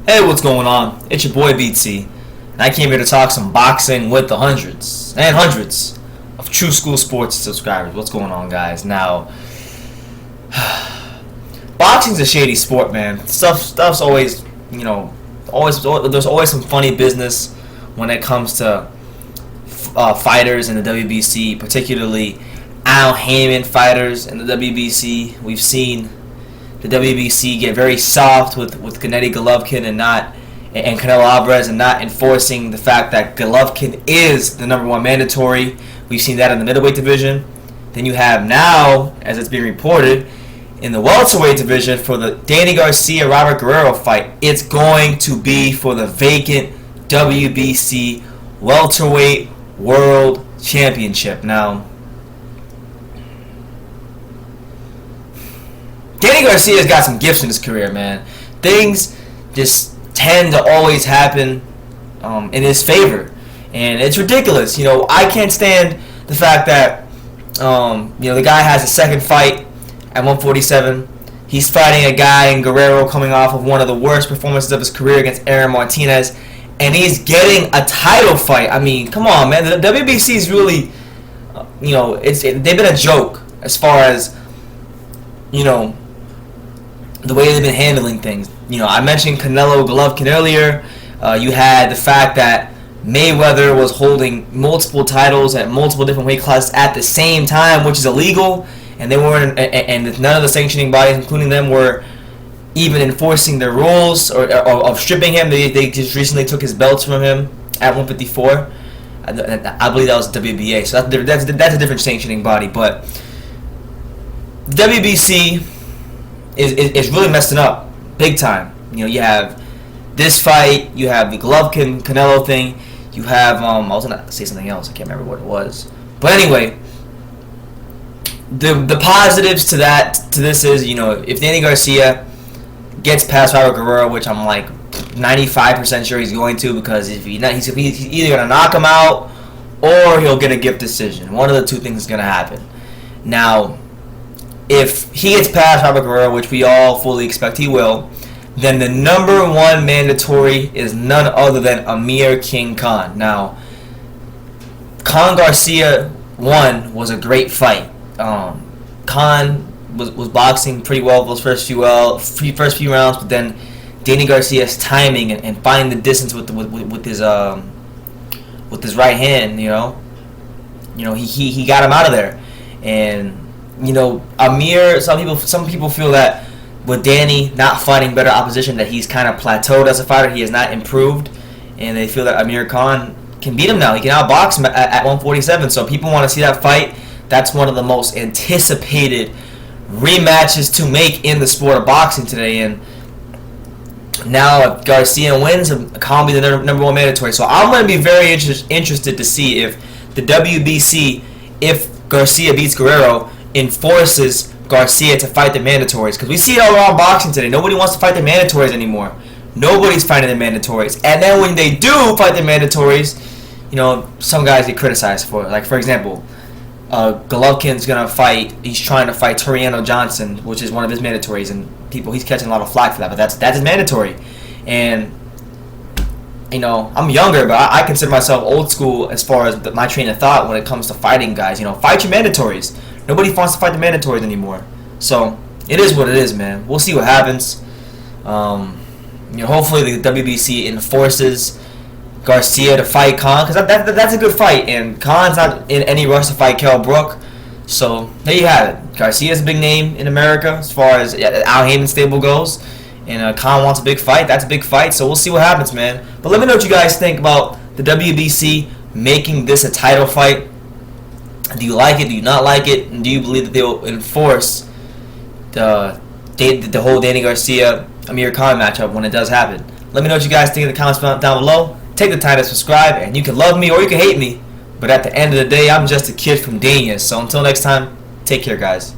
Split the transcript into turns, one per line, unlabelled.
Hey, what's going on? It's your boy BT, and I came here to talk some boxing with the hundreds and hundreds of True School Sports subscribers. What's going on, guys? Now, boxing's a shady sport, man. Stuff's always, there's always some funny business when it comes to fighters in the WBC, particularly Al Heyman fighters in the WBC. We've seen the WBC get very soft with Gennady Golovkin and Canelo Alvarez and not enforcing the fact that Golovkin is the #1 mandatory. We've seen that in the middleweight division. Then you have now, as it's being reported, in the welterweight division for the Danny Garcia Robert Guerrero fight, it's going to be for the vacant WBC welterweight world championship. Now, Danny Garcia's got some gifts in his career, man. Things just tend to always happen in his favor, and it's ridiculous. I can't stand the fact that the guy has a second fight at 147. He's fighting a guy in Guerrero coming off of one of the worst performances of his career against Aaron Martinez, and he's getting a title fight. I mean, come on, man. The WBC is really, they've been a joke as far as, the way they've been handling things. I mentioned Canelo Golovkin earlier. You had the fact that Mayweather was holding multiple titles at multiple different weight classes at the same time, which is illegal, and they weren't, and none of the sanctioning bodies, including them, were even enforcing their rules or of stripping him. They just recently took his belts from him at 154. I believe that was WBA. So that's a different sanctioning body, but WBC is really messing up big time. You have this fight, you have the Golovkin Canelo thing, you have I was gonna say something else, I can't remember what it was. But anyway, the positives to this is, if Danny Garcia gets past Robert Guerrero, which I'm like 95% sure he's going to, because he's either gonna knock him out or he'll get a gift decision. One of the two things is gonna happen. Now, if he gets past Robert Guerrero, which we all fully expect he will, then the #1 mandatory is none other than Amir King Khan. Now, Khan Garcia 1 was a great fight. Khan was boxing pretty well those first few rounds, but then Danny Garcia's timing and finding the distance with his right hand, he got him out of there. And Amir, some people feel that with Danny not fighting better opposition, that he's kind of plateaued as a fighter. He has not improved, and they feel that Amir Khan can beat him now. He can outbox him at 147. So people want to see that fight. That's one of the most anticipated rematches to make in the sport of boxing today. And now if Garcia wins, Khan will be the #1 mandatory. So I'm going to be very interested to see if the WBC, if Garcia beats Guerrero, enforces Garcia to fight the mandatories, because we see it all around boxing today. Nobody wants to fight the mandatories anymore. Nobody's fighting the mandatories, and then when they do fight the mandatories, some guys get criticized for it. Like, for example, Golovkin's he's trying to fight Toriano Johnson, which is one of his mandatories, and he's catching a lot of flack for that, but that's his mandatory. And I'm younger, but I consider myself old school as far as my train of thought when it comes to fighting guys. Fight your mandatories. Nobody wants to fight the mandatories anymore. So it is what it is, man. We'll see what happens. Hopefully the WBC enforces Garcia to fight Khan, because that's a good fight, and Khan's not in any rush to fight Kell Brook. So there you have it. Garcia's a big name in America as far as Al Heyman stable goes, and Khan wants a big fight. That's a big fight. So we'll see what happens, man. But let me know what you guys think about the WBC making this a title fight. Do you like it? Do you not like it? And do you believe that they will enforce the whole Danny Garcia Amir Khan matchup when it does happen? Let me know what you guys think in the comments down below. Take the time to subscribe, and you can love me or you can hate me, but at the end of the day, I'm just a kid from Dania. So until next time, take care, guys.